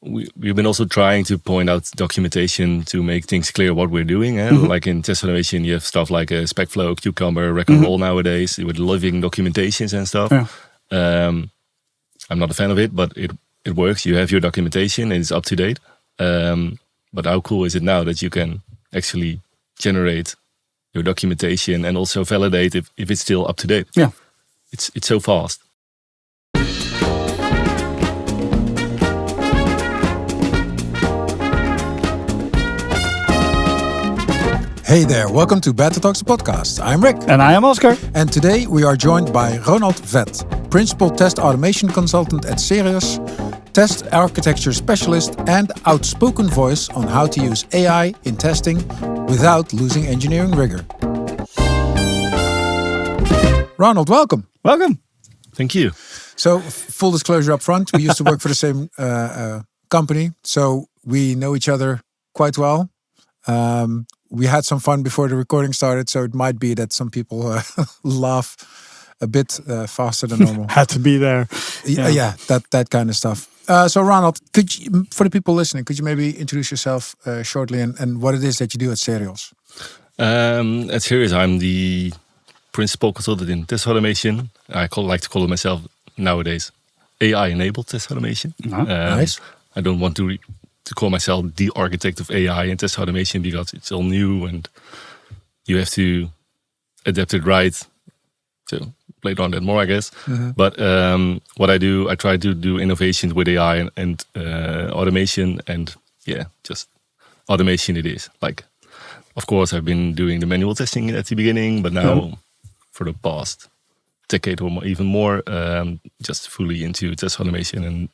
we've been also trying to point out documentation to make things clear what we're doing. Like in test automation, you have stuff like a spec flow, cucumber, rec and roll nowadays with living documentations and stuff. Yeah. I'm not a fan of it, but it works. You have your documentation and it's up to date. But how cool is it now that you can actually generate your documentation and also validate if it's still up to date? Yeah. It's so fast. Hey there, welcome to Beta Talks, the podcast. I'm Rick. And I am Oscar. And today we are joined by Ronald Veth, Principal Test Automation Consultant at Serious, Test Architecture Specialist, and outspoken voice on how to use AI in testing without losing engineering rigor. Ronald, welcome. Welcome. Thank you. So, full disclosure up front, we used to work for the same company, so we know each other quite well. We had some fun before the recording started, so it might be that some people laugh a bit faster than normal. Had to be there. Yeah, that kind of stuff. So Ronald, could you, for the people listening, could you maybe introduce yourself shortly and what it is that you do at Serious? At Serious, I'm the principal consultant in test automation. Like to call it myself nowadays AI-enabled test automation. Nice. I don't want to call myself the architect of AI and test automation because it's all new and you have to adapt it right. So later on that more, I guess. But what I do, I try to do innovations with AI and automation, and just automation it is. Like, of course, I've been doing the manual testing at the beginning, but now for the past decade or even more, just fully into test automation, and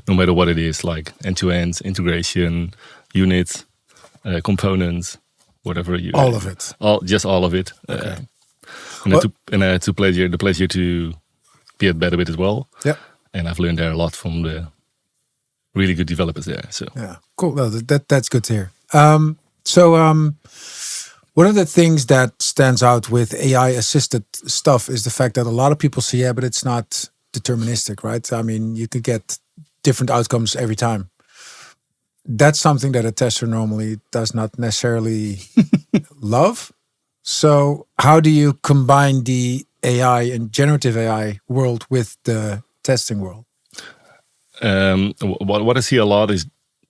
no matter what it is, like end-to-end integration, unit, components, whatever you. All of it. All of it. Okay. And I had the pleasure to be at Better Bit as well. Yeah. And I've learned there a lot from the really good developers there. So yeah, cool. Well, that's good to hear. One of the things that stands out with AI-assisted stuff is the fact that a lot of people say, but it's not deterministic, right? I mean, you could get different outcomes every time. That's something that a tester normally does not necessarily love. So how do you combine the AI and generative AI world with the testing world? What I see a lot is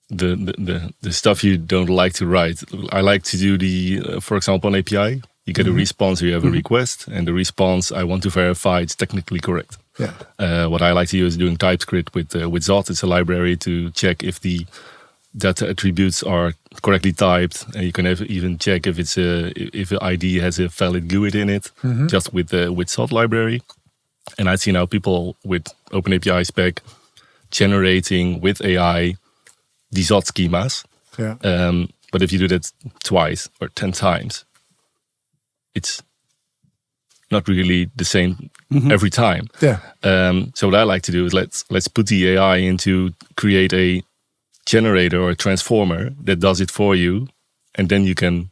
the stuff you don't like to write. I like to do for example, an API. You get a response, you have a request, and the response I want to verify it's technically correct. Yeah. What I like to do is doing TypeScript with Zot. It's a library to check if the data attributes are correctly typed, and you can even check if if the ID has a valid GUID in it, just with Zot library. And I see now people with OpenAPI spec generating with AI these Zot schemas. Yeah. But if you do that twice or 10 times, it's not really the same every time. Yeah. So what I like to do is let's put the AI into create a generator or a transformer that does it for you, and then you can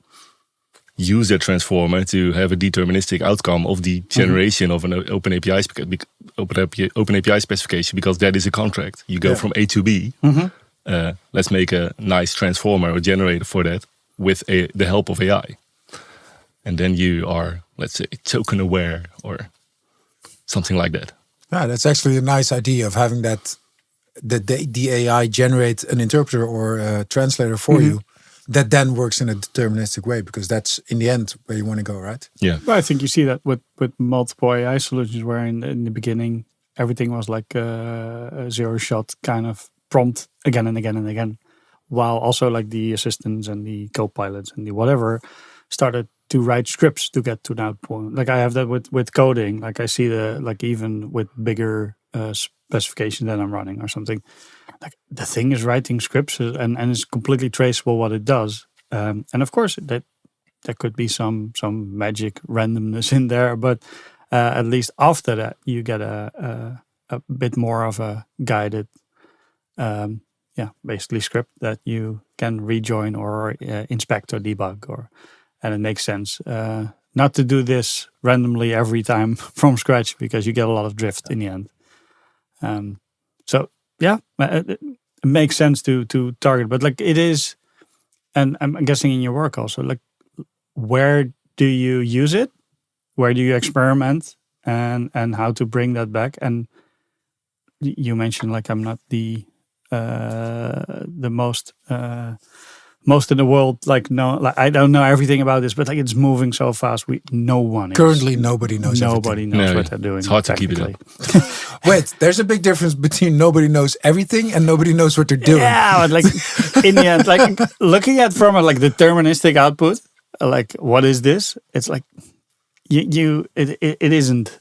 use that transformer to have a deterministic outcome of the generation of an OpenAPI specification, because that is a contract. You go from A to B. Let's make a nice transformer or generator for that with the help of AI. And then you are, let's say, token aware or something like that. Yeah, that's actually a nice idea of having that the AI generate an interpreter or a translator for you that then works in a deterministic way, because that's in the end where you want to go, right? Yeah. Well, I think you see that with multiple AI solutions where in the beginning everything was like a zero-shot kind of prompt again and again and again, while also like the assistants and the co-pilots and the whatever started to write scripts to get to that point. Like I have that with coding. Like I see even with bigger specification that I'm running or something, like the thing is writing scripts and it's completely traceable what it does. And of course that there could be some magic randomness in there, but at least after that you get a bit more of a guided basically script that you can rejoin or inspect or debug, and it makes sense not to do this randomly every time from scratch, because you get a lot of drift in the end. makes sense to target. But like it is, and I'm guessing in your work also, like where do you use it? Where do you experiment, and how to bring that back? And you mentioned like I'm not the most in the world. Like no, like I don't know everything about this, but like it's moving so fast. Currently nobody knows nobody everything. knows what they're doing. It's hard to keep it up. Wait, there's a big difference between nobody knows everything and nobody knows what they're doing. Yeah, but like in the end, like looking at from a like deterministic output, like what is this? It's like it isn't.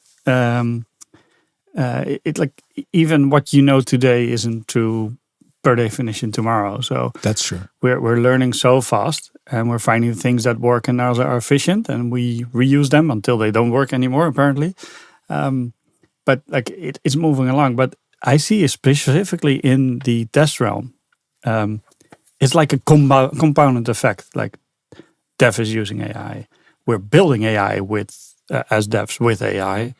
It like even what you know today isn't true per definition tomorrow. So That's true. We're learning so fast, and we're finding things that work and are efficient, and we reuse them until they don't work anymore. Apparently, but like it's moving along. But I see specifically in the test realm, it's like a compounded effect. Like dev is using AI, we're building AI with as devs with AI.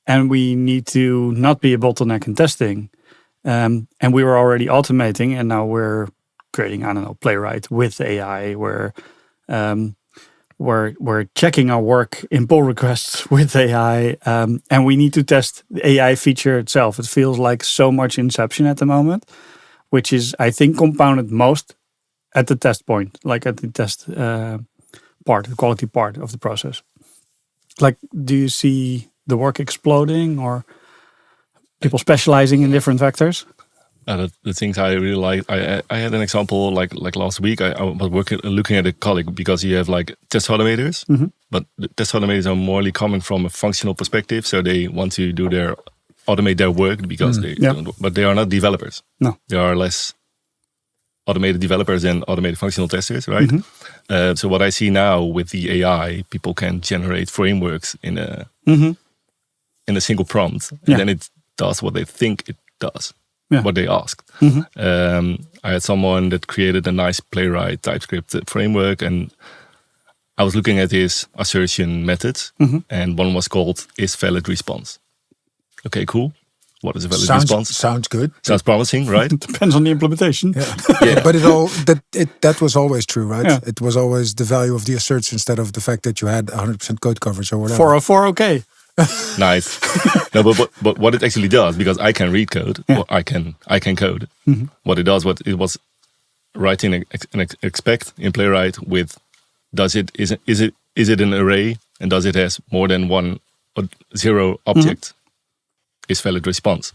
And we need to not be a bottleneck in testing. And we were already automating, and now we're creating, I don't know, Playwright with AI. We're checking our work in pull requests with AI, and we need to test the AI feature itself. It feels like so much inception at the moment, which is, I think, compounded most at the test point, like at the test part, the quality part of the process. Like, do you see the work exploding, or people specializing in different vectors? The things I really like, I had an example like last week. I was looking at a colleague, because you have like test automators, but the test automators are morely coming from a functional perspective, so they want to automate their work because but they are not developers. No, they are less automated developers than automated functional testers, right? So what I see now with the AI, people can generate frameworks in a single prompt, and then it does what they think it does, what they asked. I had someone that created a nice Playwright TypeScript framework, and I was looking at his assertion methods, and one was called is-valid-response. Okay, cool. What is a valid response? Sounds good. Sounds promising, right? Depends on the implementation. But that was always true, right? Yeah. It was always the value of the asserts instead of the fact that you had 100% code coverage or whatever. 404, okay. Nice. No, but what it actually does, because I can read code, or I can code. What it does, what it was writing an expect in Playwright with, is it an array, and does it has more than one or zero object? Is valid response.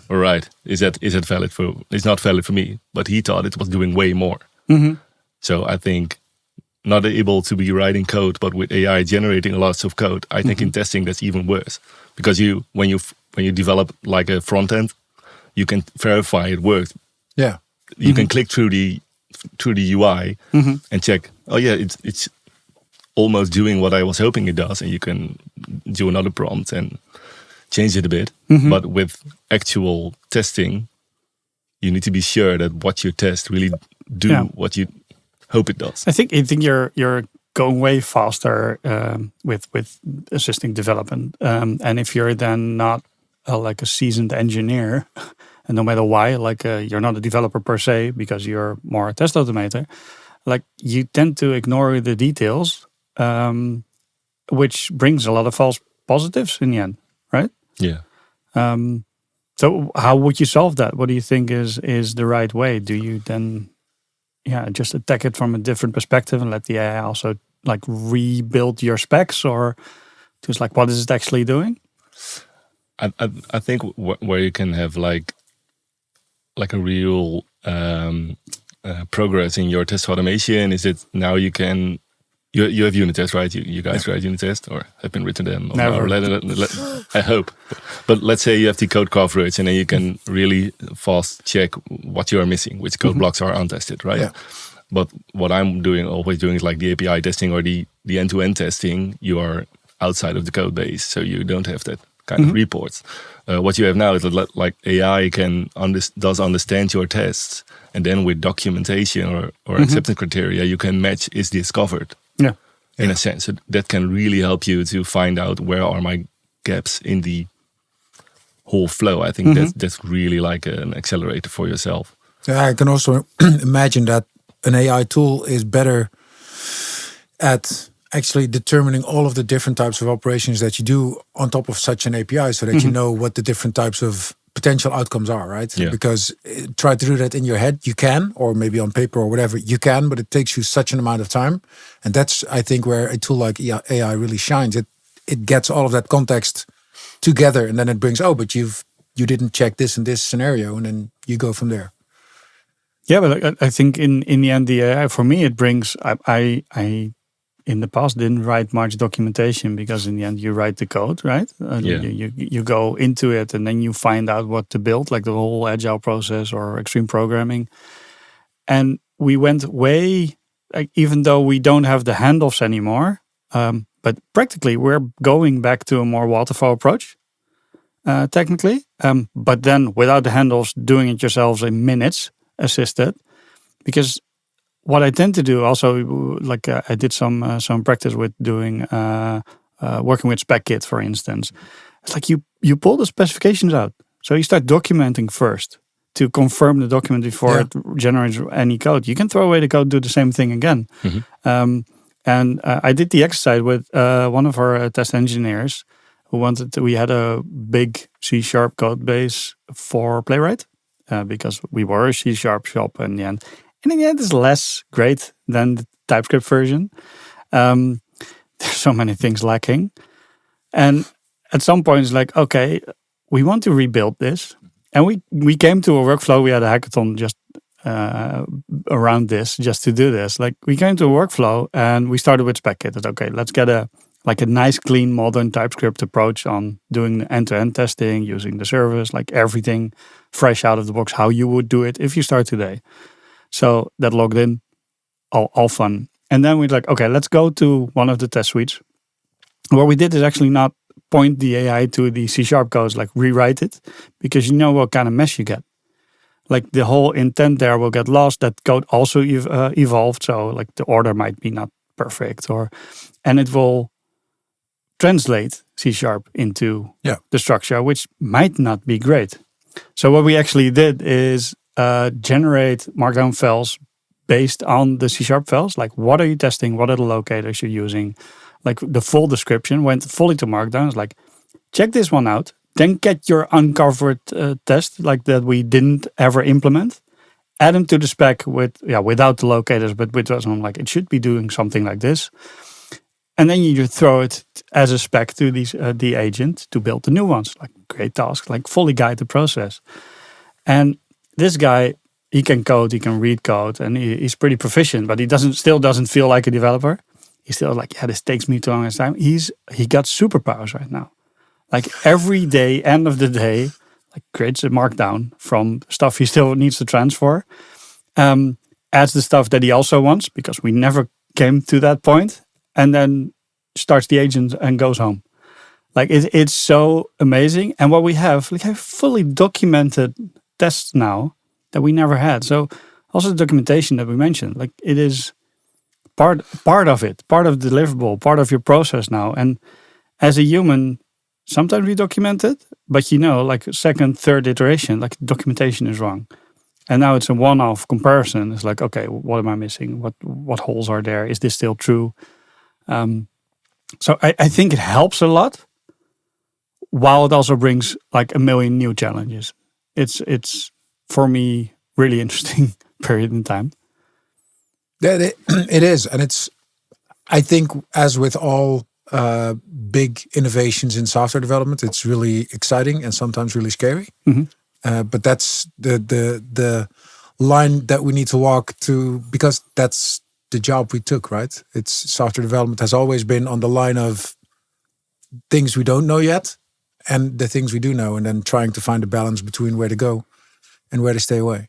All right. Is it valid for? It's not valid for me, but he thought it was doing way more. So I think not able to be writing code, but with AI generating lots of code. I think in testing that's even worse, because when you develop like a front end, you can verify it worked. Yeah, you can click through the UI and check. Oh yeah, it's almost doing what I was hoping it does, and you can do another prompt and change it a bit. But with actual testing, you need to be sure that what you test really do what you hope it does. I think you're going way faster with assisting development, and if you're then not like a seasoned engineer, and no matter why, like you're not a developer per se, because you're more a test automator, like you tend to ignore the details, which brings a lot of false positives in the end, right? Yeah. So how would you solve that? What do you think is the right way? Do you then just attack it from a different perspective and let the AI also like rebuild your specs, or just like what is it actually doing? I think where you can have like a real progress in your test automation is that now you can. You have unit tests, right? You guys write unit tests, or have been written them? Never. I hope. But let's say you have the code coverage, and then you can really fast check what you are missing, which code blocks are untested, right? Yeah. But what I'm always doing is like the API testing or the end-to-end testing. You are outside of the code base, so you don't have that kind of reports. What you have now is that like AI does understand your tests, and then with documentation or acceptance criteria, you can match is this covered. Yeah. In a sense, so that can really help you to find out where are my gaps in the whole flow. I think that's really like an accelerator for yourself. Yeah, I can also imagine that an AI tool is better at actually determining all of the different types of operations that you do on top of such an API, so that you know what the different types of potential outcomes are, right? Yeah. Because try to do that in your head, you can, or maybe on paper or whatever, you can, but it takes you such an amount of time. And that's, I think, where a tool like AI really shines. It gets all of that context together, and then it brings, but you didn't check this in this scenario, and then you go from there. Yeah, but I think in the end, the AI, for me, it brings, I in the past didn't write much documentation, because in the end you write the code, right? You go into it and then you find out what to build, like the whole agile process or extreme programming. And we went way, like, even though we don't have the handoffs anymore, but practically we're going back to a more waterfall approach, technically. But then without the handoffs, doing it yourselves in minutes, assisted, because what I tend to do also, like I did some practice with doing working with SpecKit, for instance. It's like you pull the specifications out, so you start documenting first to confirm the document before it generates any code. You can throw away the code, do the same thing again. And I did the exercise with one of our test engineers who we had a big C# code base for Playwright, because we were a C# shop in the end. And in the end, it's less great than the TypeScript version. There's so many things lacking. And at some point, it's like, okay, we want to rebuild this. And we came to a workflow. We had a hackathon just around this, just to do this. Like, we came to a workflow and we started with SpecKit. It's okay, let's get a nice, clean, modern TypeScript approach on doing the end-to-end testing, using the service, like everything fresh out of the box, how you would do it if you start today. So that logged in, all fun. And then we're like, okay, let's go to one of the test suites. What we did is actually not point the AI to the C# codes, like rewrite it, because you know what kind of mess you get. Like the whole intent there will get lost. That code also evolved, so like the order might be not perfect, and it will translate C# into the structure, which might not be great. So what we actually did is generate Markdown files based on the C# files. Like, what are you testing? What are the locators you're using? Like, the full description went fully to Markdown. It's like, check this one out. Then get your uncovered test, like that we didn't ever implement. Add them to the spec without the locators, but with some, like, it should be doing something like this. And then you just throw it as a spec to the agent to build the new ones. Like, great task, like fully guide the process. And this guy, he can code, he can read code, and he's pretty proficient, but he still doesn't feel like a developer. He's still like, this takes me too long time. He got superpowers right now. Like, every day, end of the day, like, creates a markdown from stuff he still needs to transfer. Adds the stuff that he also wants, because we never came to that point, and then starts the agent and goes home. Like, it's so amazing. And what we have fully documented tests now that we never had. So also the documentation that we mentioned, like, it is part of it, part of the deliverable, part of your process now. And as a human, sometimes we document it, but like second, third iteration, like, documentation is wrong. And now it's a one-off comparison. It's like, okay, what am I missing? What holes are there? Is this still true? So I think it helps a lot, while it also brings like a million new challenges. It's for me really interesting period in time. Yeah, it is, and it's, I think, as with all big innovations in software development, it's really exciting and sometimes really scary. But that's the line that we need to walk to, because that's the job we took, right? It's software development has always been on the line of things we don't know yet and the things we do know, and then trying to find a balance between where to go and where to stay away.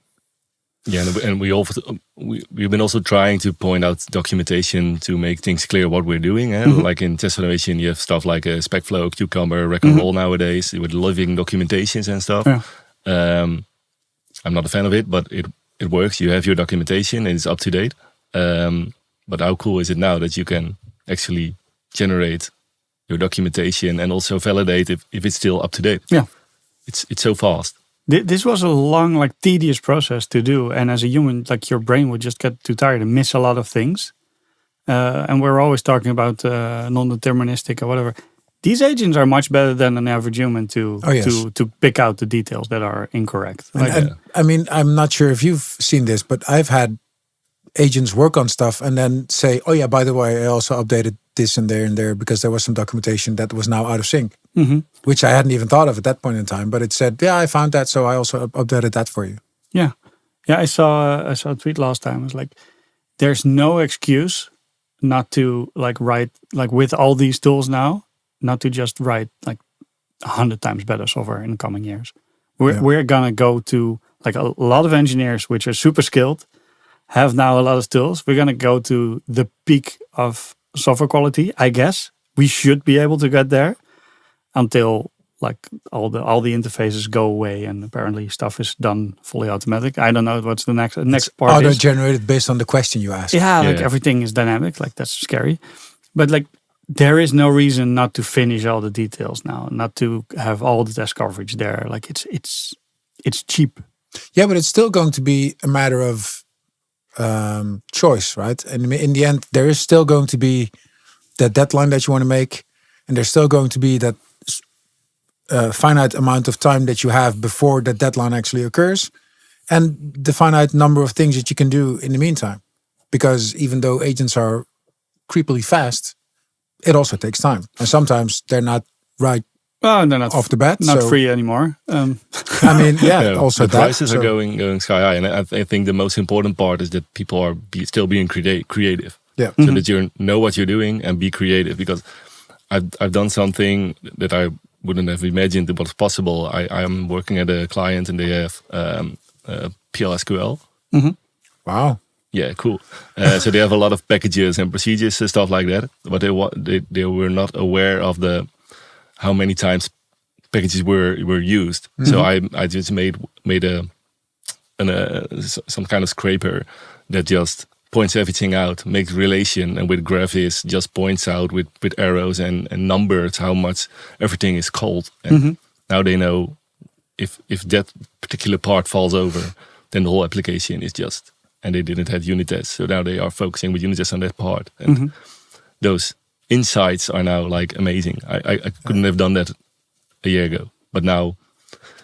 Yeah, and we've been also trying to point out documentation to make things clear what we're doing. Like in test automation, you have stuff like a spec flow, cucumber, rec and roll nowadays with living documentations and stuff. Yeah. I'm not a fan of it, but it works. You have your documentation and it's up to date. But how cool is it now that you can actually generate your documentation and also validate if it's still up to date? Yeah. it's so fast. This was a long, like tedious process to do, and as a human, like your brain would just get too tired and miss a lot of things. And we're always talking about non-deterministic or whatever. These agents are much better than an average human to pick out the details that are incorrect. And I mean, I'm not sure if you've seen this, but I've had agents work on stuff and then say, "Oh yeah, by the way, I also updated this and there because there was some documentation that was now out of sync," which I hadn't even thought of at that point in time. But it said, "Yeah, I found that, so I also updated that for you." Yeah. I saw a tweet last time. It was like, "There's no excuse not to like write like with all these tools now, not to just write like 100 times better software in the coming years. We're gonna go to like a lot of engineers which are super skilled, have now a lot of tools. We're gonna go to the peak of software quality. I guess we should be able to get there until like all the interfaces go away and apparently stuff is done fully automatic. I don't know what's the next part. Auto-generated based on the question you ask. Yeah, like everything is dynamic. Like that's scary, but like there is no reason not to finish all the details now, not to have all the test coverage there. Like it's cheap. Yeah, but it's still going to be a matter of choice, right? And in the end, there is still going to be that deadline that you want to make, and there's still going to be that finite amount of time that you have before that deadline actually occurs, and the finite number of things that you can do in the meantime. Because even though agents are creepily fast, it also takes time, and sometimes they're not right. Well, they're not off the bat, not free anymore. I mean, also the prices are going sky high, and I think the most important part is that people are still being creative. Yeah, so that you know what you're doing and be creative. Because I've done something that I wouldn't have imagined it was possible. I'm working at a client and they have PLSQL. Wow. Yeah, cool. So they have a lot of packages and procedures and stuff like that. But they were not aware of how many times packages were used. So I just made some kind of scraper that just points everything out, makes relation, and with graphics just points out with arrows and numbers how much everything is called. And now they know if that particular part falls over, then the whole application is just. And they didn't have unit tests, so now they are focusing with unit tests on that part. And those insights are now like amazing. I couldn't have done that a year ago, but now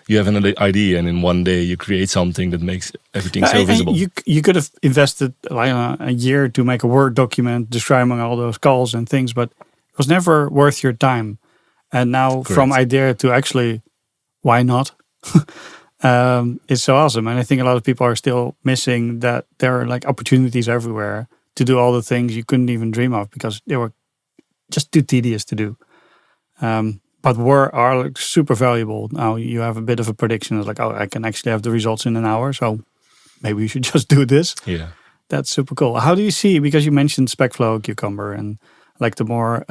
you have an idea, and in one day you create something that makes everything so visible. You could have invested like a year to make a Word document describing all those calls and things, but it was never worth your time. And now, correct, from idea to actually, why not? It's so awesome. And I think a lot of people are still missing that there are like opportunities everywhere to do all the things you couldn't even dream of because they were just too tedious to do. But are like super valuable. Now you have a bit of a prediction. It's like, oh, I can actually have the results in an hour. So maybe you should just do this. Yeah. That's super cool. How do you see, because you mentioned SpecFlow, Cucumber, and like the more,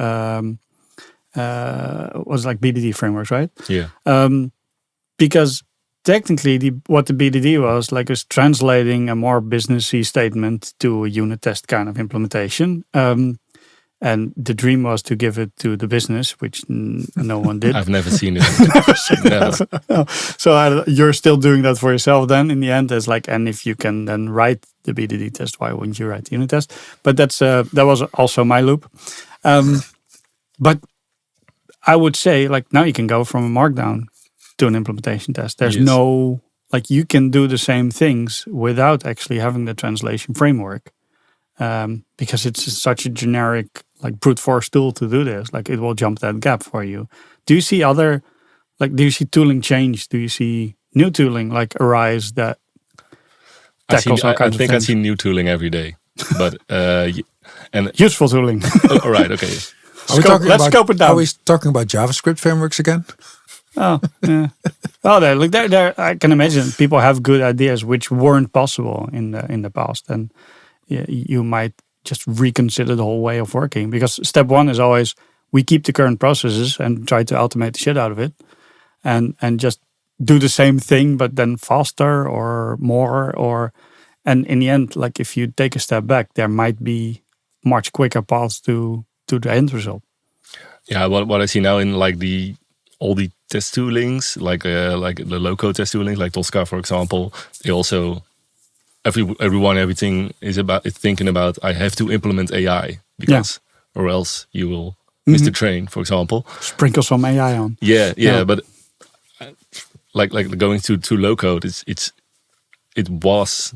was like BDD frameworks, right? Yeah. Because technically what the BDD was like is translating a more businessy statement to a unit test kind of implementation. And the dream was to give it to the business, which no one did. I've never seen it. Never. No. So you're still doing that for yourself then in the end. As like, and if you can then write the BDD test, why wouldn't you write the unit test? But that was also my loop. But I would say like now you can go from a markdown to an implementation test. There's no, like you can do the same things without actually having the translation framework. Because it's such a generic, like brute force tool to do this, like it will jump that gap for you. Do you see do you see tooling change? Do you see new tooling like arise that tackles all kinds of things? I see new tooling every day, but and useful tooling. All right, okay. Let's scope it down. Are we talking about JavaScript frameworks again? Oh, yeah. Well, there. I can imagine people have good ideas which weren't possible in the past, and you might just reconsider the whole way of working, because step one is always we keep the current processes and try to automate the shit out of it, and just do the same thing but then faster or more, and in the end, like if you take a step back, there might be much quicker paths to the end result. Yeah, what I see now in like all the test toolings, like the low-code test toolings, like Tosca, for example, they also everything is thinking about I have to implement AI because or else you will miss the train, for example. Sprinkle some AI on. Yeah. But like going to low-code, it was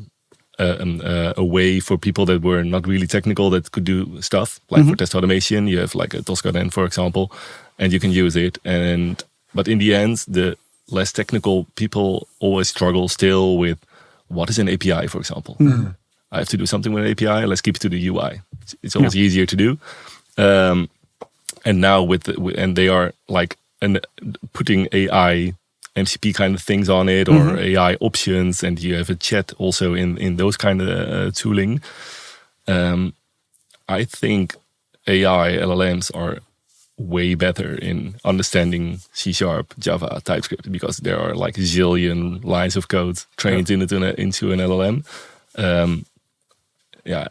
a way for people that were not really technical that could do stuff like for test automation. You have like a Tosca then, for example, and you can use it. But in the end, the less technical people always struggle still with what is an API, for example. I have to do something with an API. Let's keep it to the UI. It's always easier to do. And now and they are like putting AI MCP kind of things on it, or AI options, and you have a chat also in those kind of tooling. I think AI LLMs are way better in understanding C#, Java, TypeScript, because there are like a zillion lines of code trained into an LLM.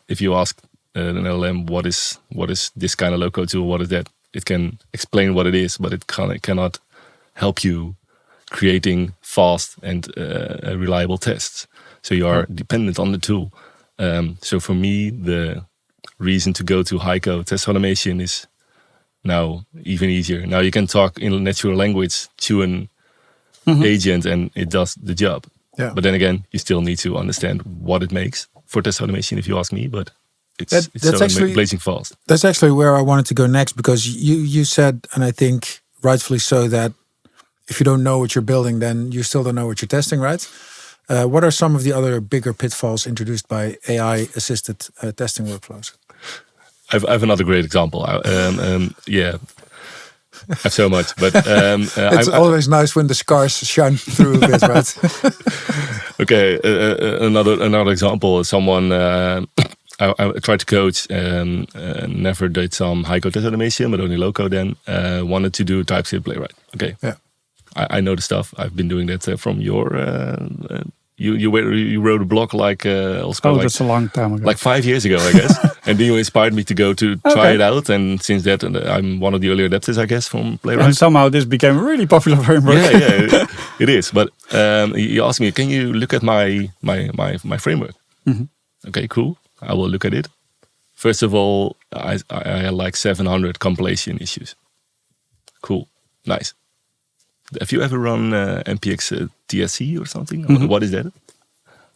If you ask an LLM what is this kind of low-code tool, what is that? It can explain what it is, but it cannot help you creating fast and reliable tests. So you are dependent on the tool. So for me, the reason to go to high-code test automation is now even easier. Now you can talk in natural language to an agent and it does the job. Yeah. But then again, you still need to understand what it makes for test automation, if you ask me. But it's so actually blazing fast. That's actually where I wanted to go next, because you said, and I think rightfully so, that if you don't know what you're building, then you still don't know what you're testing, right? What are some of the other bigger pitfalls introduced by AI-assisted testing workflows? I have another great example. I have so much, but it's always nice when the scars shine through a bit, right? Okay, another example. Someone I tried to coach, never did some high-code test automation, but only low-code. Then wanted to do TypeScript playwright. Okay, yeah, I know the stuff. I've been doing that from your. You wrote a blog like that's a long time ago, like 5 years ago, I guess. And then you inspired me to go to try it out, and since that, I'm one of the early adapters, I guess, from Playwright. And somehow this became a really popular framework. Yeah, it is. But you asked me, can you look at my framework? Okay, cool. I will look at it. First of all, I had like 700 compilation issues. Cool, nice. Have you ever run npx TSC or something? What is that?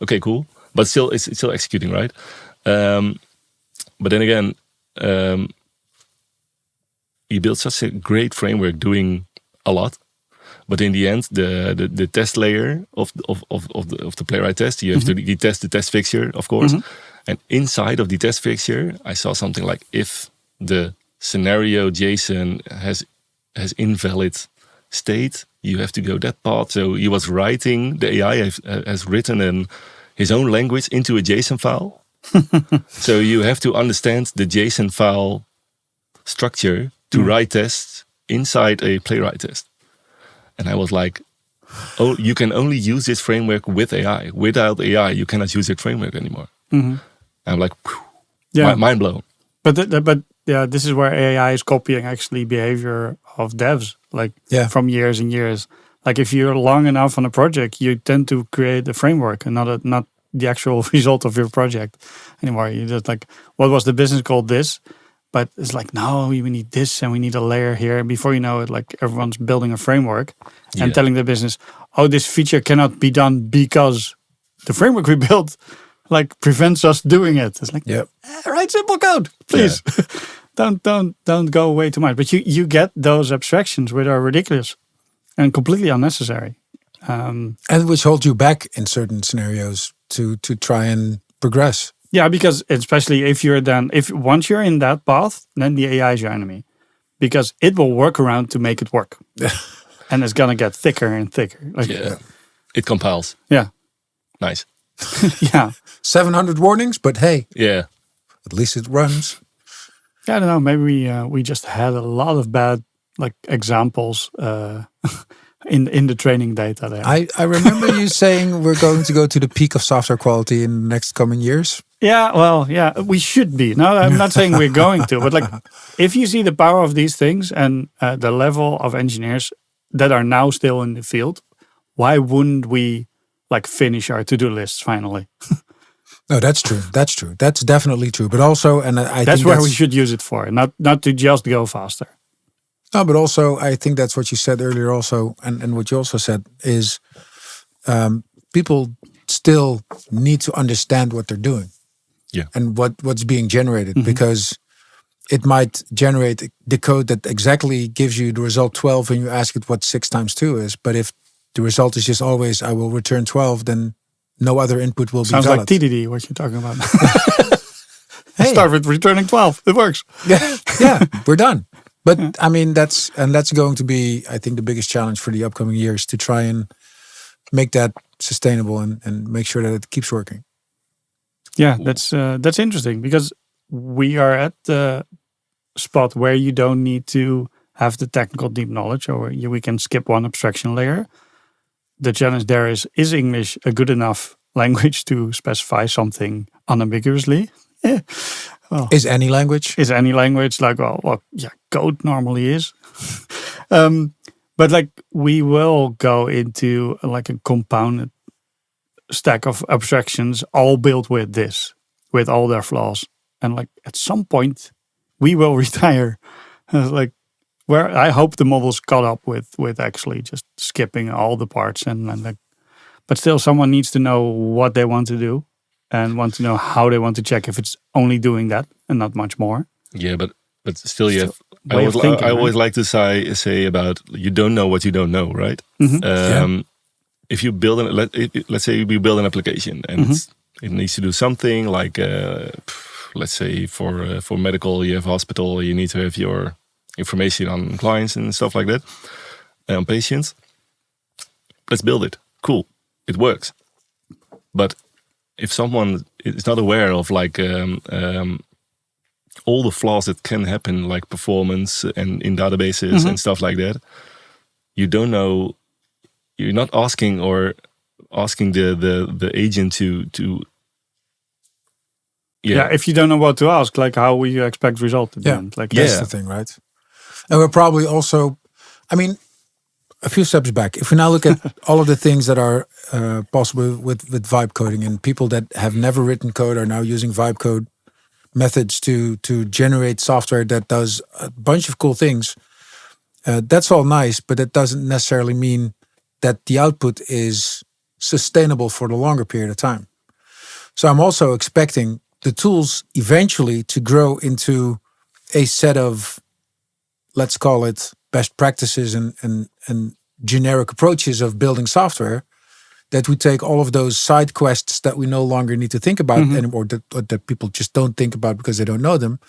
Okay, cool. But still, it's still executing, right? But then again, you build such a great framework doing a lot. But in the end, the test layer of the playwright test, you have to test the test fixture, of course. And inside of the test fixture, I saw something like if the scenario JSON has invalid state, you have to go that path. So he was writing, the AI has written his own language into a JSON file. So you have to understand the JSON file structure to write tests inside a playwright test. And I was like, oh, you can only use this framework with AI. Without AI, you cannot use that framework anymore. I'm like, mind blown. But this is where AI is copying actually behavior of devs, from years and years. Like if you're long enough on a project, you tend to create a framework and not the actual result of your project anymore. You just like, what was the business called this? But it's like, no, we need this and we need a layer here. And before you know it, like everyone's building a framework and telling the business, oh, this feature cannot be done because the framework we built prevents us doing it. It's like, write simple code, please. Don't go away too much. But you get those abstractions which are ridiculous and completely unnecessary. And which hold you back in certain scenarios to try and progress. Yeah, because especially if once you're in that path, then the AI is your enemy, because it will work around to make it work, and it's gonna get thicker and thicker. It compiles. Yeah, nice. 700 warnings, but hey, at least it runs. I don't know. Maybe we just had a lot of bad examples in the training data there. I remember you saying we're going to go to the peak of software quality in the next coming years. Yeah, well, we should be. No, I'm not saying we're going to, but if you see the power of these things and the level of engineers that are now still in the field, why wouldn't we like finish our to-do lists finally? No, that's true. That's true. That's definitely true. But also, and I That's think where we should use it for, not to just go faster. No, but also I think that's what you said earlier also, and what you also said is people still need to understand what they're doing. Yeah. And what's being generated, because it might generate the code that exactly gives you the result 12 and you ask it what 6 times 2 is. But if the result is just always I will return 12, then no other input will Sounds be valid. like TDD, what you're talking about. Start with returning 12. It works. Yeah, we're done. But I mean, that's going to be, I think, the biggest challenge for the upcoming years, to try and make that sustainable and make sure that it keeps working. Yeah, that's interesting, because we are at the spot where you don't need to have the technical deep knowledge, or we can skip one abstraction layer. The challenge there is English a good enough language to specify something unambiguously? Well, Is any language? Is any language like, well yeah, code normally is. But like we will go into like a compounded stack of abstractions all built with this, with all their flaws. And like at some point we will retire. Like where I hope the models caught up with actually just skipping all the parts and like, but still someone needs to know what they want to do and want to know how they want to check if it's only doing that and not much more. Yeah, but still you have. I always like to say about you don't know what you don't know, right? If you build let's say we build an application and it needs to do something like, let's say for medical, you have hospital, you need to have your information on clients and stuff like that, on patients. Let's build it. Cool, it works. But if someone is not aware of like all the flaws that can happen, like performance and in databases and stuff like that, you don't know. You're not asking the agent to. Yeah, if you don't know what to ask, like how will you expect result at the end? Like that's the thing, right? And we're probably also, I mean, a few steps back. If we now look at all of the things that are possible with vibe coding, and people that have never written code are now using vibe code methods to generate software that does a bunch of cool things. That's all nice, but that doesn't necessarily mean that the output is sustainable for the longer period of time. So I'm also expecting the tools eventually to grow into a set of, let's call it, best practices and generic approaches of building software, that we take all of those side quests that we no longer need to think about anymore, that people just don't think about because they don't know them,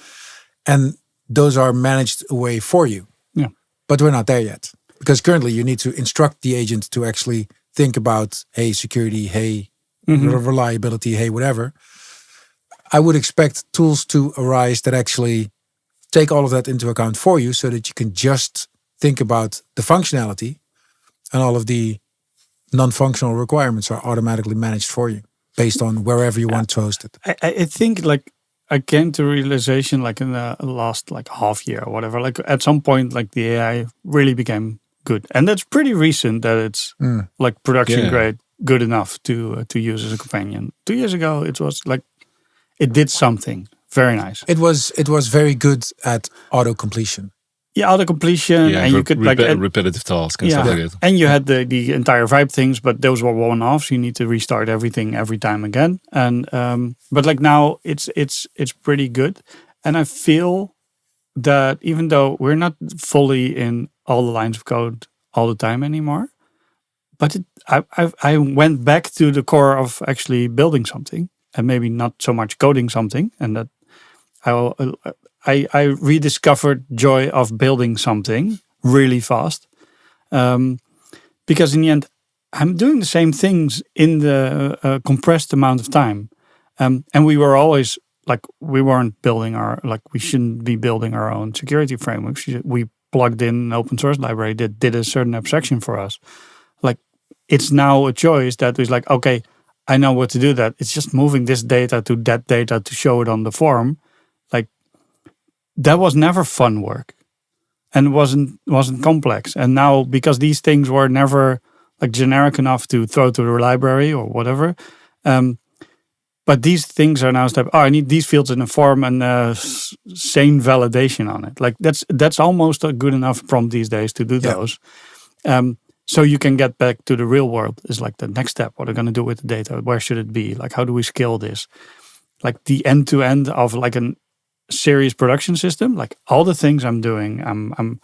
and those are managed away for you. Yeah. But we're not there yet, because currently you need to instruct the agent to actually think about, hey, security, hey, reliability, hey, whatever. I would expect tools to arise that actually take all of that into account for you, so that you can just think about the functionality, and all of the non-functional requirements are automatically managed for you based on wherever you want to host it. I think like I came to realization like in the last like half year or whatever, like at some point like the AI really became good. And that's pretty recent that it's like production grade good enough to use as a companion. 2 years ago it was like it did something very nice. It was very good at auto completion. Yeah, auto completion, and you could like repetitive tasks and stuff like that. And you had the entire vibe things, but those were one-offs. You need to restart everything every time again. And but like now it's pretty good. And I feel that even though we're not fully in all the lines of code all the time anymore, but I went back to the core of actually building something, and maybe not so much coding something, and that I rediscovered joy of building something really fast, because in the end, I'm doing the same things in the compressed amount of time, and we were always like we weren't building we shouldn't be building our own security frameworks. We plugged in an open source library that did a certain abstraction for us. Like it's now a choice that was like, okay, I know what to do. That it's just moving this data to that data to show it on the form. Like, that was never fun work. and wasn't complex. And now, because these things were never like generic enough to throw to the library or whatever, but these things are now I need these fields in a form and sane validation on it. Like that's almost a good enough prompt these days to do those. So you can get back to the real world is like the next step. What are we going to do with the data? Where should it be? Like, how do we scale this? Like the end to end of like a serious production system. Like all the things I'm doing, I'm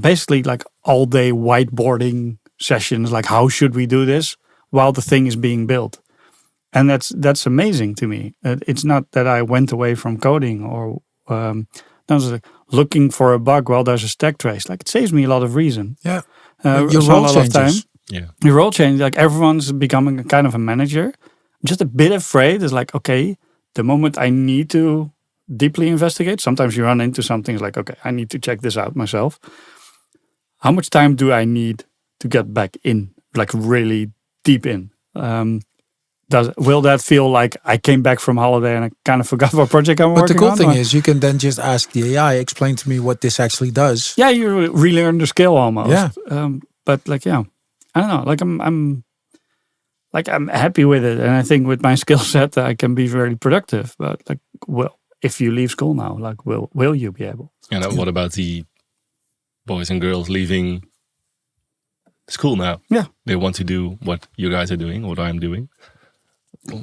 basically like all day whiteboarding sessions. Like, how should we do this while the thing is being built? And that's amazing to me. It's not that I went away from coding or I was like looking for a bug while there's a stack trace. Like it saves me a lot of reason. Yeah. Your so role a lot changes. of time. Yeah. Your role changes. Like everyone's becoming a kind of a manager. Just a bit afraid. It's like, okay, the moment I need to deeply investigate, sometimes you run into something it's like, okay, I need to check this out myself. How much time do I need to get back in, like really deep in? Will that feel like I came back from holiday and I kind of forgot what project I'm working on? But the cool thing is you can then just ask the AI, explain to me what this actually does. Yeah, you really learn the skill almost. Yeah. But like, yeah, I don't know. Like I'm happy with it, and I think with my skill set I can be very productive. But like, well, if you leave school now, like, will you be able? And what about the boys and girls leaving school now? Yeah, they want to do what you guys are doing, what I'm doing.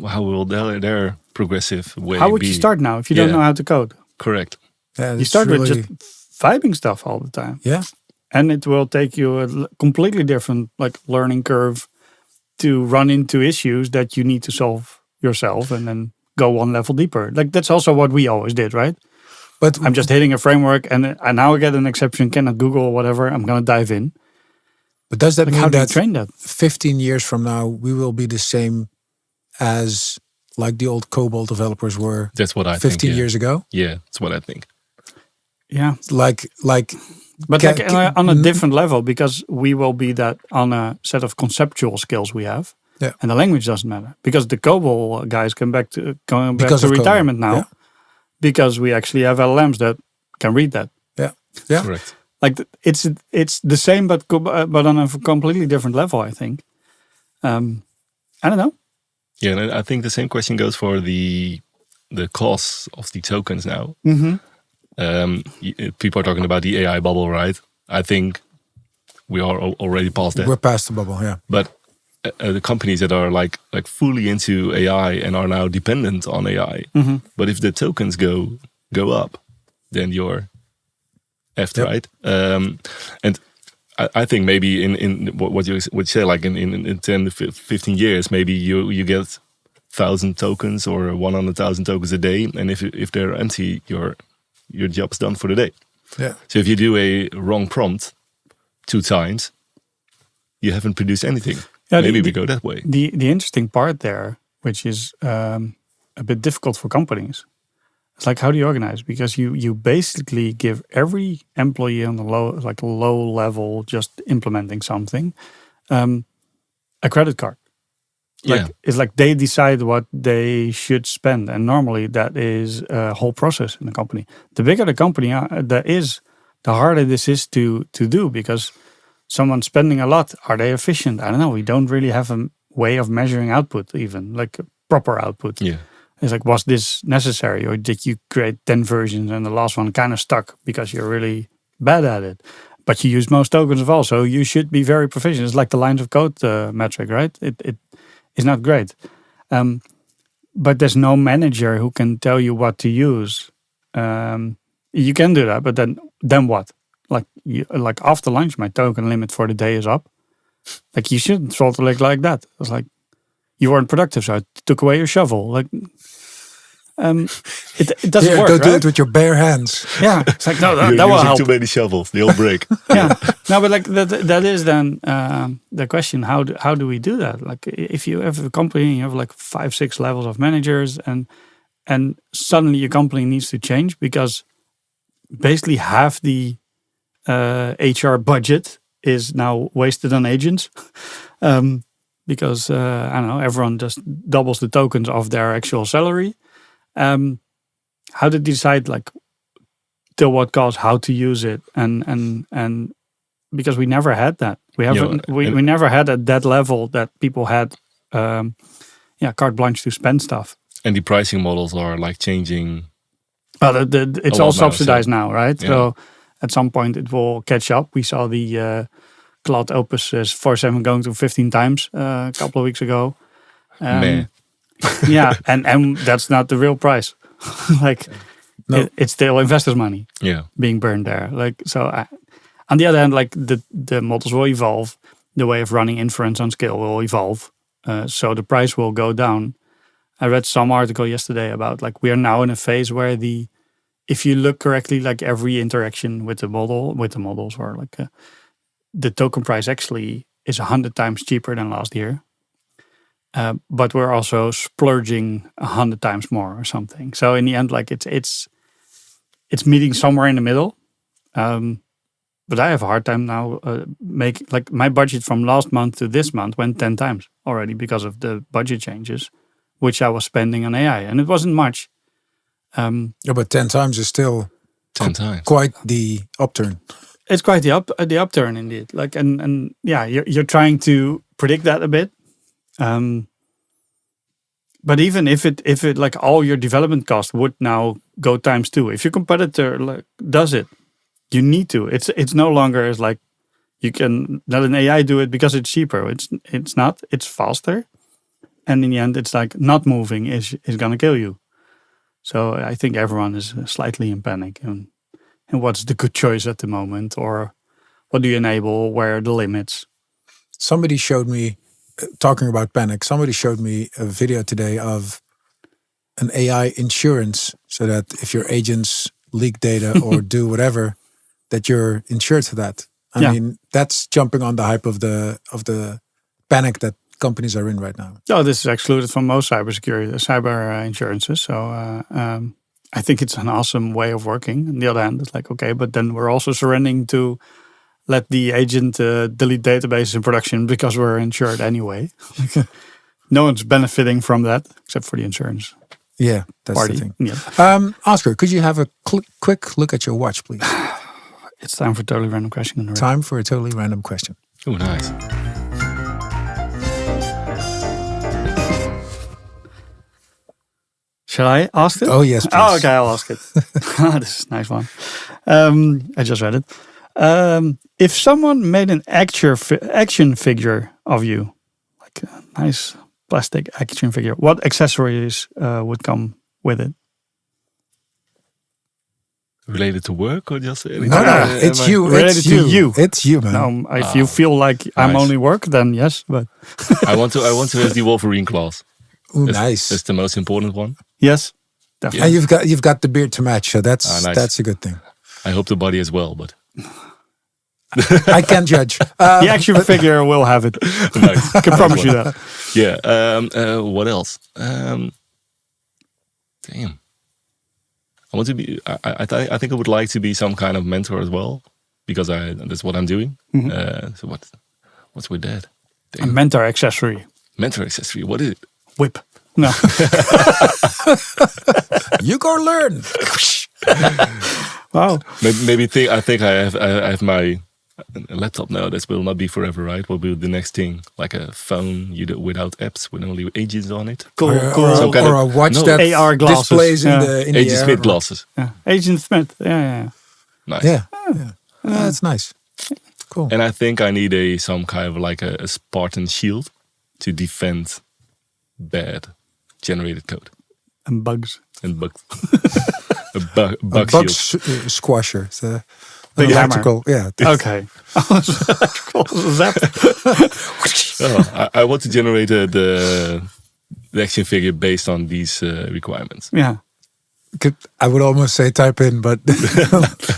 How will their progressive way How would be? you start now if you don't know how to code? Correct. Yeah, You start with just vibing stuff all the time. Yeah. And it will take you a completely different like learning curve to run into issues that you need to solve yourself and then go one level deeper. Like that's also what we always did, right? But I'm just hitting a framework and now I get an exception, cannot Google or whatever. I'm going to dive in. But does that Like, mean how do you that train that? 15 years from now, we will be the same as like the old COBOL developers were That's what I 15 think, years ago? Yeah, that's what I think. Yeah. Like But like on a different level, because we will be that on a set of conceptual skills we have. Yeah. And the language doesn't matter. Because the COBOL guys going back to Because of retirement COBOL, now. yeah. Because we actually have LLMs that can read that. Yeah. Yeah. Correct. Like it's the same, but on a completely different level, I think. I don't know. Yeah, and I think the same question goes for the costs of the tokens now. Mm-hmm. People are talking about the AI bubble, right? I think we are already past that. We're past the bubble, yeah. But the companies that are like fully into AI and are now dependent on AI, Mm-hmm. but if the tokens go up, then you're effed, Yep. right? And I think maybe in what you would say, like in 10 to 15 years, maybe you get 1,000 tokens or 100,000 tokens a day, and if they're empty, your job's done for the day. Yeah. So if you do a wrong prompt 2 times, you haven't produced anything. Yeah, maybe we go that way. The interesting part there, which is a bit difficult for companies, it's like, how do you organize? Because you basically give every employee on the low level just implementing something a credit card. Like, it's like they decide what they should spend, and normally that is a whole process in the company. The bigger the company that is, the harder this is to do, because someone's spending a lot. Are they efficient? I don't know. We don't really have a way of measuring output, even like proper output. Yeah. It's like, was this necessary, or did you create 10 versions and the last one kind of stuck because you're really bad at it? But you use most tokens of all, so you should be very proficient. It's like the lines of code metric, right? It is not great. But there's no manager who can tell you what to use. You can do that, but then what? Like after lunch, my token limit for the day is up. Like, you shouldn't throttle it like that. It's like, you weren't productive, so I took away your shovel. Like, it doesn't work. Don't do right? it with your bare hands. Yeah, it's like, no, that You're will using help. too many shovels; they'll break. Yeah, no, but like that is then the question: how do we do that? Like, if you have a company, and you have like 5-6 levels of managers, and suddenly your company needs to change because basically half the HR budget is now wasted on agents. Because I don't know, everyone just doubles the tokens of their actual salary. How to decide, like, till what cost, how to use it, and because we never had that. We haven't. We never had at that level that people had. Carte blanche to spend stuff. And the pricing models are like changing. Well, it's all subsidized now, right? Yeah. So at some point it will catch up. We saw the Cloud Opus 4.7 going to 15 times a couple of weeks ago. Yeah, and that's not the real price. Like it's still investors' money. Yeah, being burned there. Like so. On the other hand, like the models will evolve. The way of running inference on scale will evolve. So the price will go down. I read some article yesterday about like we are now in a phase where if you look correctly, like every interaction with the models or like the token price actually is 100 times cheaper than last year. But we're also splurging 100 times more or something. So in the end, like it's meeting somewhere in the middle. But I have a hard time now like my budget from last month to this month went 10 times already because of the budget changes, which I was spending on AI, and it wasn't much. But 10 times is still 10 times quite the upturn. It's quite the upturn indeed. Like and yeah, you're trying to predict that a bit. But even if it like all your development cost would now go times 2, if your competitor does it, you need to. It's no longer as like you can let an AI do it because it's cheaper. It's not. It's faster, and in the end, it's like not moving is gonna kill you. So I think everyone is slightly in panic. And what's the good choice at the moment, or what do you enable? Where are the limits? Somebody showed me, talking about panic. Somebody showed me a video today of an AI insurance, so that if your agents leak data or do whatever, that you're insured for that. I mean, that's jumping on the hype of the panic that companies are in right now. Oh, this is excluded from most cyber insurances. So I think it's an awesome way of working. On the other hand, it's like, okay, but then we're also surrendering to let the agent delete databases in production because we're insured anyway. No one's benefiting from that except for the insurance. Yeah, that's party. the thing. Yeah. Oscar, could you have a quick look at your watch, please? It's time for a totally random question. Time for a totally random question. Oh, nice. Shall I ask it? Oh, yes, please. Oh, okay, I'll ask it. This is a nice one. I just read it. If someone made an action figure of you, like a nice plastic action figure, what accessories would come with it? Related to work or just No, it's you. Related It's to you. It's you, man. No, if you feel like I'm only work, then yes. But I want to have the Wolverine claws. Ooh, nice. That's the most important one. Yes, definitely. And you've got the beard to match, so that's nice. That's a good thing. I hope the body as well, but I can't judge. The action figure will have it. Nice. I can promise you that. Yeah. What else? Damn. I want to be. I think I would like to be some kind of mentor as well, because that's what I'm doing. Mm-hmm. So what's with that? A mentor accessory. Mentor accessory. What is it? Whip. No. You go learn. Wow. Maybe I think I have my laptop now. That will not be forever, right? Will be the next thing, like a phone without apps, with only agents on it. Cool. Or a watch that AR glasses. displays in the Agent air. Smith glasses. Yeah. Agent Smith. Yeah. Nice. Yeah. That's nice. Cool. And I think I need some kind of like a Spartan shield to defend bad generated code And bugs. and bugs. a bug bug shield. squasher. It's a Big electrical. hammer. Yeah. Okay. Zap. I want to generate the action figure based on these requirements. Yeah. I would almost say type in, but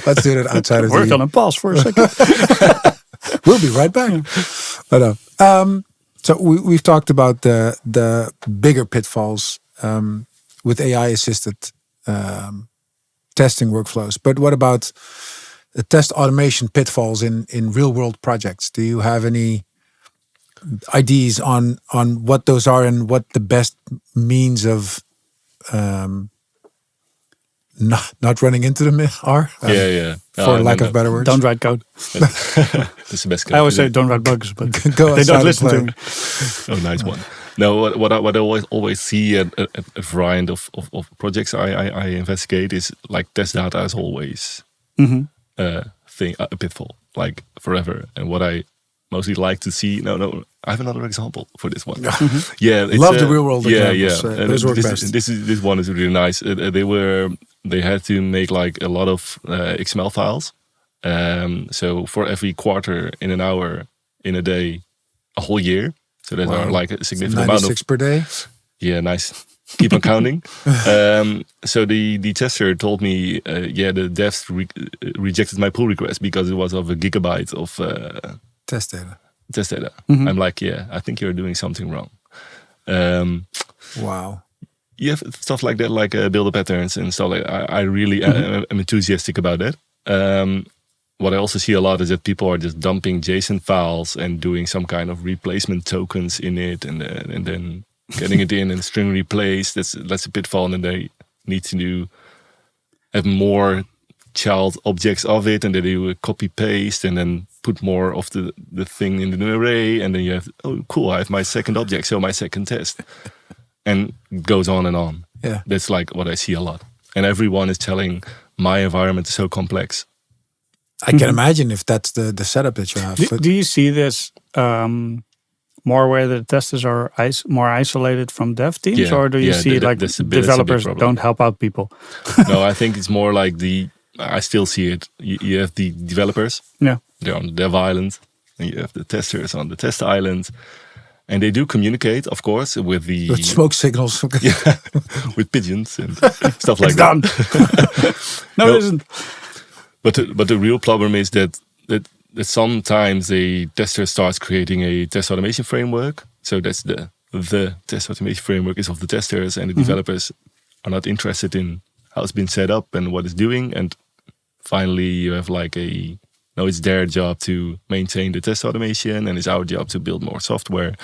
let's do that outside of We're gonna pause for a second. We'll be right back. But so we've talked about the bigger pitfalls with AI assisted testing workflows. But what about the test automation pitfalls in real world projects? Do you have any ideas on what those are and what the best means of not running into them are. Yeah. For lack of better words. Don't write code. That's the best code. I always say don't write bugs, but Go they outside don't and listen play. to me. Oh, nice one. No, what I always see at a variety of projects I investigate is like test data is always a pitfall, like forever. And what I mostly like to see, I have another example for this one. Yeah, it's, Love the real world examples. Yeah. Those work best. This one is really nice. They had to make like a lot of XML files. So for every quarter, in an hour, in a day, a whole year. So that are like a significant amount of 96 per day. Yeah, nice. Keep on counting. So the tester told me, the devs rejected my pull request because it was of a gigabyte of Test data. test data. I'm like, I think you're doing something wrong. Wow. You have stuff like that, like builder patterns and stuff like that. I really am enthusiastic about that. What I also see a lot is that people are just dumping JSON files and doing some kind of replacement tokens in it, and then getting it in and string replace. That's a pitfall, and they need to have more child objects of it, and then they do a copy paste, and then put more of the thing in an array, and then you have, oh cool, I have my second object, so my second test, and it goes on and on. Yeah, that's like what I see a lot, and everyone is telling my environment is so complex. I can imagine if that's the setup that you have. Do you see this more where the testers are more isolated from dev teams, or do you see developers don't help out people? No, I think it's more like I still see it. You have the developers, they're on the dev island, and you have the testers on the test island, and they do communicate, of course, with smoke signals, with pigeons and stuff like it's that. Done. No, it isn't. But the real problem is that sometimes a tester starts creating a test automation framework. So that's the test automation framework is of the testers, and the developers are not interested in how it's been set up and what it's doing. And finally, you have like it's their job to maintain the test automation, and it's our job to build more software.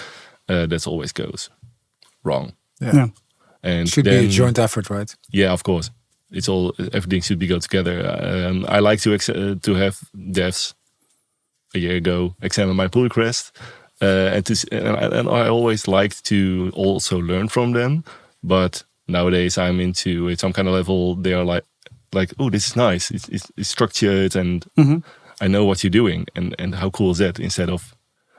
That always goes wrong. Yeah. And it should be a joint effort, right? Yeah, of course. Everything should go together. I like to have devs a year ago examine my pull request, and I always liked to also learn from them. But nowadays I'm into at some kind of level. They are like, oh, this is nice. It's structured, and I know what you're doing, and how cool is that? Instead of,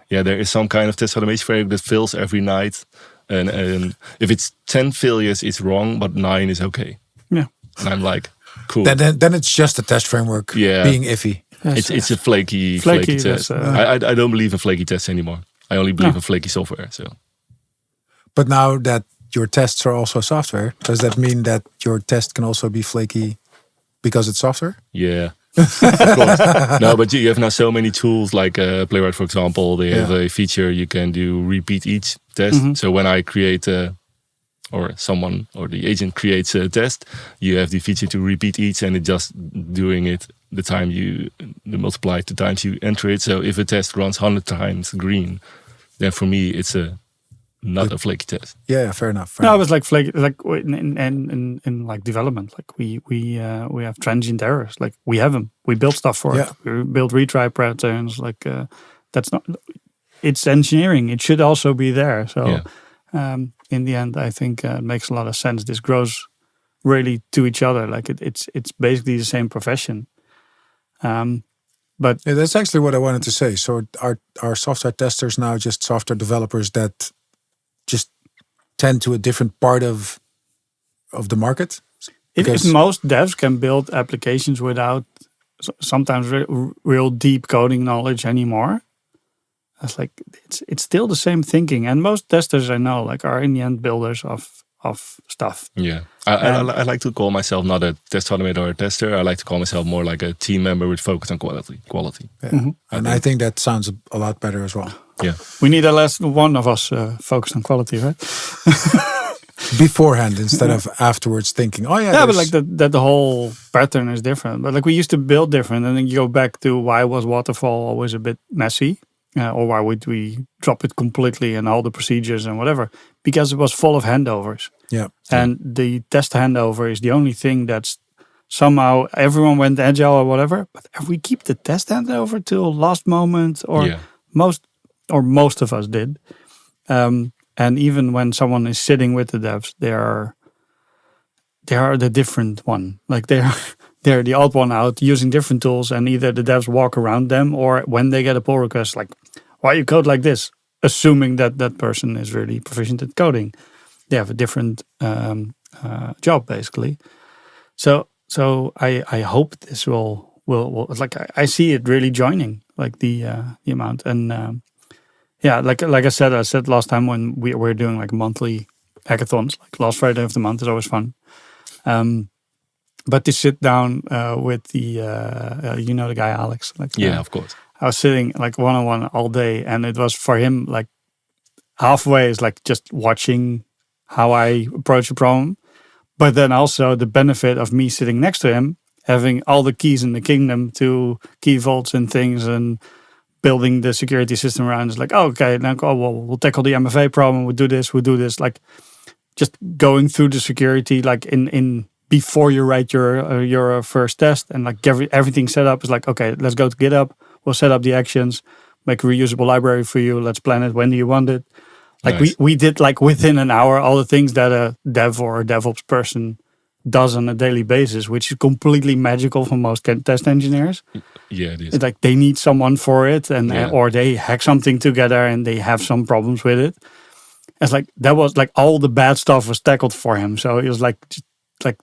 there is some kind of test automation framework that fails every night, and if it's 10 failures, it's wrong, but 9 is okay. Yeah. And I'm like, cool. Then it's just a test framework being iffy. Yes, it's a flaky test. I don't believe in flaky tests anymore. I only believe in flaky software. So, but now that your tests are also software, does that mean that your test can also be flaky because it's software? Yeah, of course. No, but you have now so many tools like Playwright, for example. They have a feature you can do repeat each test. So when I create or someone or the agent creates a test, you have the feature to repeat each, and it's just doing it the time you multiply it the times you enter it. So if a test runs 100 times green, then for me it's not a flaky test. Yeah, fair enough. It was like flaky, like in like development, like we have transient errors. Like we have them. We build stuff for it. We build retry patterns. Like that's not. It's engineering. It should also be there. So. In the end, I think it makes a lot of sense. This grows really to each other. Like it's basically the same profession. But that's actually what I wanted to say. So are software testers now just software developers that just tend to a different part of the market? If most devs can build applications without sometimes real deep coding knowledge anymore, it's like it's still the same thinking, and most testers I know are in the end builders of stuff. Yeah, I like to call myself not a test automator or a tester. I like to call myself more like a team member with focus on quality. Yeah. And I think that sounds a lot better as well. Yeah, we need at least one of us focused on quality, right? Beforehand instead of afterwards thinking, oh yeah, but like that the whole pattern is different. But like we used to build different, and then you go back to why was waterfall always a bit messy. Or why would we drop it completely and all the procedures and whatever? Because it was full of handovers. Yeah. And the test handover is the only thing that's somehow everyone went agile or whatever, but if we keep the test handover till last moment, or most of us did. And even when someone is sitting with the devs, they are the different one. Like they're the odd one out using different tools, and either the devs walk around them, or when they get a pull request, like, why you code like this? Assuming that that person is really proficient at coding. They have a different job, basically. So I hope this will like, I see it really joining, like the amount. And like I said last time when we were doing like monthly hackathons, like last Friday of the month is always fun. But to sit down with the the guy Alex, like of course. I was sitting like one-on-one all day, and it was for him like halfway is like just watching how I approach a problem, but then also the benefit of me sitting next to him, having all the keys in the kingdom to key vaults and things, and building the security system around. It's like, okay, now we'll tackle the MFA problem. We'll do this. Like just going through the security, like in before you write your first test, and like everything set up is like, okay, let's go to GitHub. We'll set up the actions, make a reusable library for you. Let's plan it. When do you want it? Like nice. we did like within an hour all the things that a dev or a DevOps person does on a daily basis, which is completely magical for most test engineers. Yeah, it is. It's like they need someone for it, and or they hack something together and they have some problems with it. It's like that was like all the bad stuff was tackled for him. So it was like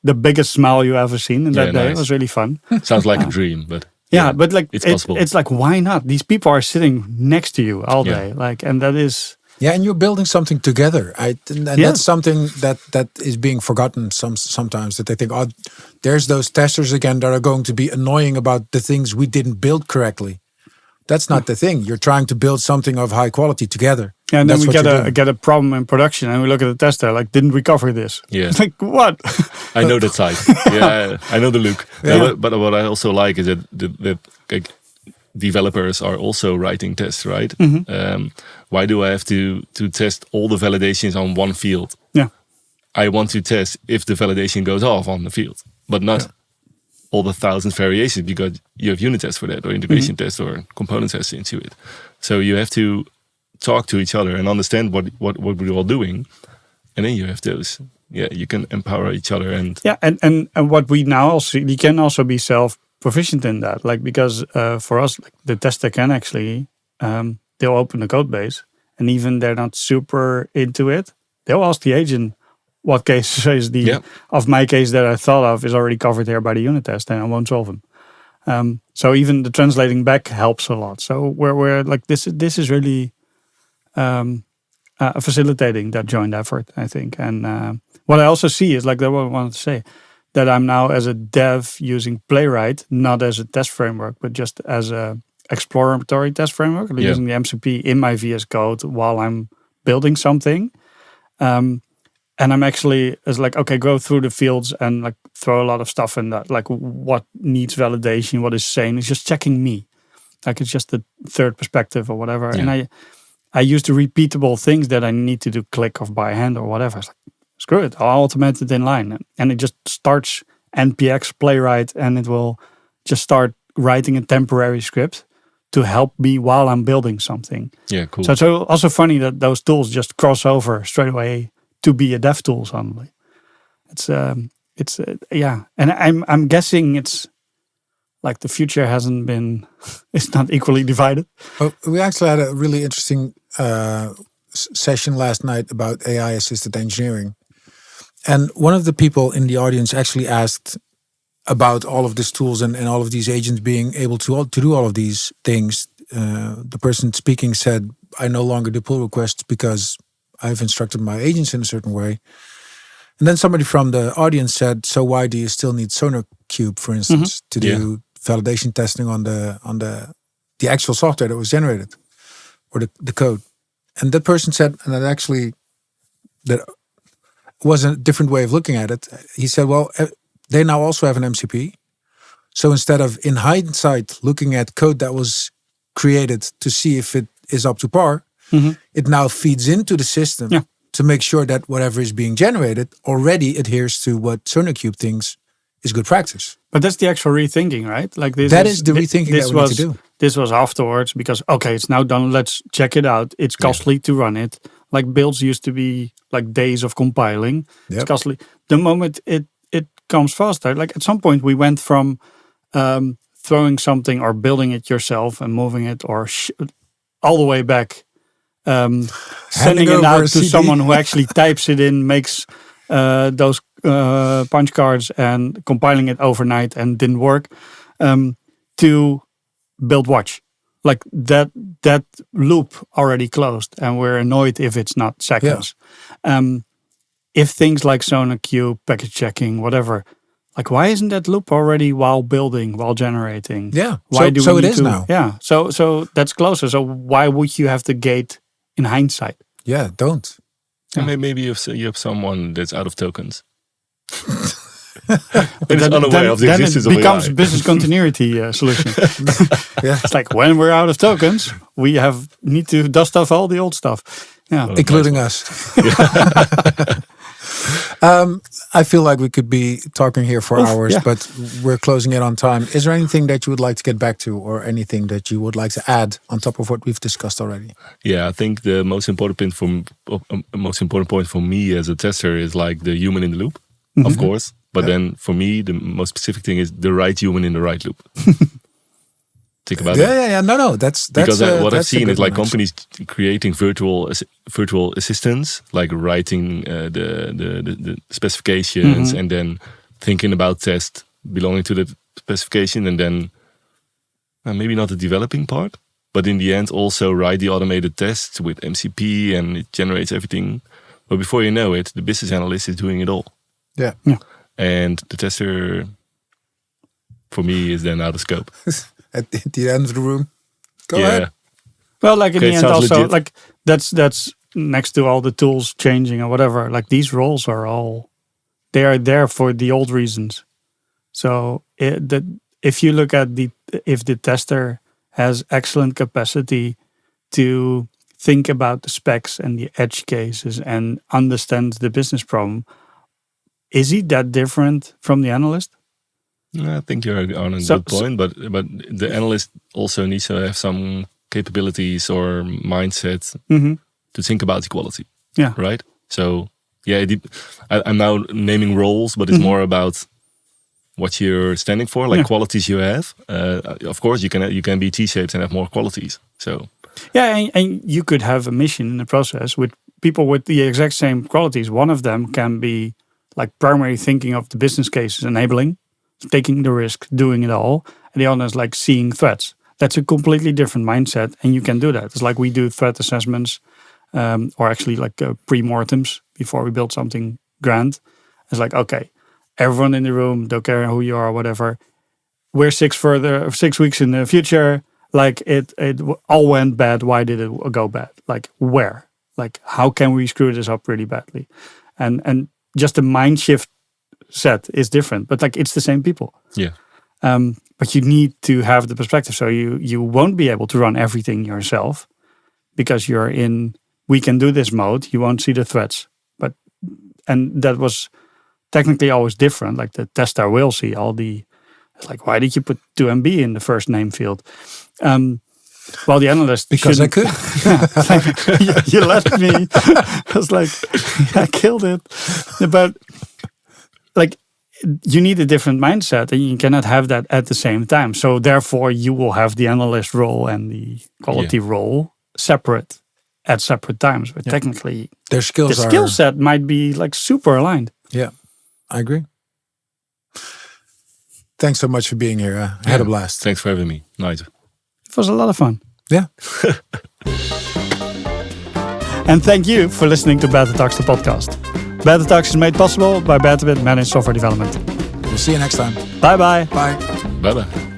the biggest smile you ever seen in that day. Nice. It was really fun. Sounds like a dream, but but like it's possible. It's like, why not? These people are sitting next to you all day, like, and that is. Yeah, and you're building something together. And that's something that is being forgotten sometimes. That they think, oh, there's those testers again that are going to be annoying about the things we didn't build correctly. That's not the thing. You're trying to build something of high quality together. Yeah, and then we get a problem in production, and we look at the tester like, didn't we cover this? Yeah, it's like, what? I know that side. Yeah, I know the look. Yeah. But what I also like is that like, developers are also writing tests, right? Mm-hmm. Why do I have to test all the validations on one field? Yeah, I want to test if the validation goes off on the field, but not all the 1,000 variations, because you have unit tests for that, or integration tests, or component tests into it. So you have to talk to each other and understand what we're all doing, and then you have those. Yeah, you can empower each other, and and what we now also, you can also be self-proficient in that, like, because for us, like, the tester can actually they'll open the code base, and even they're not super into it, they'll ask the agent what case is of my case that I thought of is already covered here by the unit test, and I won't solve them. So even the translating back helps a lot. So we're like, this is really facilitating that joint effort, I think. And what I also see is, like, that what I wanted to say, that I'm now as a dev using Playwright, not as a test framework, but just as a exploratory test framework, using the MCP in my VS Code while I'm building something. And I'm actually, it's like, okay, go through the fields and like throw a lot of stuff in that, like what needs validation, what is sane. It's just checking me. Like, it's just the third perspective or whatever. Yeah. And I use the repeatable things that I need to do click off by hand or whatever. It's like, screw it, I'll automate it in line. And it just starts NPX Playwright, and it will just start writing a temporary script to help me while I'm building something. Yeah, cool. So it's also funny that those tools just cross over straight away to be a dev tool suddenly. It's and I'm guessing it's like the future hasn't been, it's not equally divided. Well, we actually had a really interesting session last night about AI assisted engineering. And one of the people in the audience actually asked about all of these tools and all of these agents being able to do all of these things. The person speaking said, I no longer do pull requests because I've instructed my agents in a certain way. And then somebody from the audience said, so why do you still need SonarQube, for instance, to do validation testing on the actual software that was generated, or the code? And that person said, and that was a different way of looking at it. He said, well, they now also have an MCP. So instead of, in hindsight, looking at code that was created to see if it is up to par, it now feeds into the system to make sure that whatever is being generated already adheres to what SonarQube thinks is good practice. But that's the actual rethinking, right? Like this. That is the rethinking that we need to do. This was afterwards because okay, it's now done. Let's check it out. It's costly to run it. Like builds used to be like days of compiling. It's costly. The moment it comes faster, like at some point we went from throwing something or building it yourself and moving it or all the way back, sending it out to someone who actually types it in, makes those punch cards and compiling it overnight and didn't work, to build watch. Like that loop already closed, and we're annoyed if it's not seconds. If things like SonarQube, package checking, whatever, like why isn't that loop already while building, while generating? Yeah. Why do we so need it is to, now. Yeah. So that's closer. So why would you have to gate in hindsight? Yeah, don't. And maybe you have someone that's out of tokens. Then unaware of the existence it of becomes AI. business continuity solution. It's like when we're out of tokens, we need to dust off all the old stuff. Yeah, including us. I feel like we could be talking here for hours, but we're closing in on time. Is there anything that you would like to get back to, or anything that you would like to add on top of what we've discussed already? Yeah, I think the most important point for me as a tester is like the human in the loop, of course. But then for me, the most specific thing is the right human in the right loop. Think about it. Yeah. No. That's because what I've that's a seen good is like one, companies creating virtual assistants, like writing the specifications and then thinking about tests belonging to the specification, and then maybe not the developing part, but in the end also write the automated tests with MCP, and it generates everything. But before you know it, the business analyst is doing it all. Yeah. And the tester, for me, is then out of scope. At the end of the room. Go ahead. Well, like in the end also, legit. like that's next to all the tools changing or whatever, like these roles are there for the old reasons. So if you look at if the tester has excellent capacity to think about the specs and the edge cases and understand the business problem, is he that different from the analyst? I think you're on a good point, but the analyst also needs to have some capabilities or mindset to think about equality. Yeah. Right. So I'm now naming roles, but it's more about what you're standing for, like qualities you have. Of course, you can be T-shaped and have more qualities. So and you could have a mission in the process with people with the exact same qualities. One of them can be like primary thinking of the business cases, enabling, taking the risk, doing it all. And the other is like seeing threats. That's a completely different mindset, and you can do that. It's like we do threat assessments, or actually like pre-mortems before we build something grand. It's like, okay, everyone in the room, don't care who you are or whatever, we're 6 weeks in the future. Like it all went bad. Why did it go bad? Like where? Like how can we screw this up really badly? And just the mind shift set is different, but like it's the same people. Yeah. But you need to have the perspective. So you won't be able to run everything yourself because you're in we can do this mode. You won't see the threats. And that was technically always different. Like the tester will see all the, like, why did you put 2MB in the first name field? Well, the analyst because I could. Like, you left me. I was like, I killed it. But like, you need a different mindset, and you cannot have that at the same time. So therefore, you will have the analyst role and the quality role separate at separate times. But technically, their skills, the skill set might be like super aligned. Yeah, I agree. Thanks so much for being here. I had a blast. Thanks for having me. Nice. It was a lot of fun. Yeah. And thank you for listening to Better Talks, the podcast. Better Talks is made possible by Betterbit Managed Software Development. We'll see you next time. Bye-bye. Bye. Bye-bye.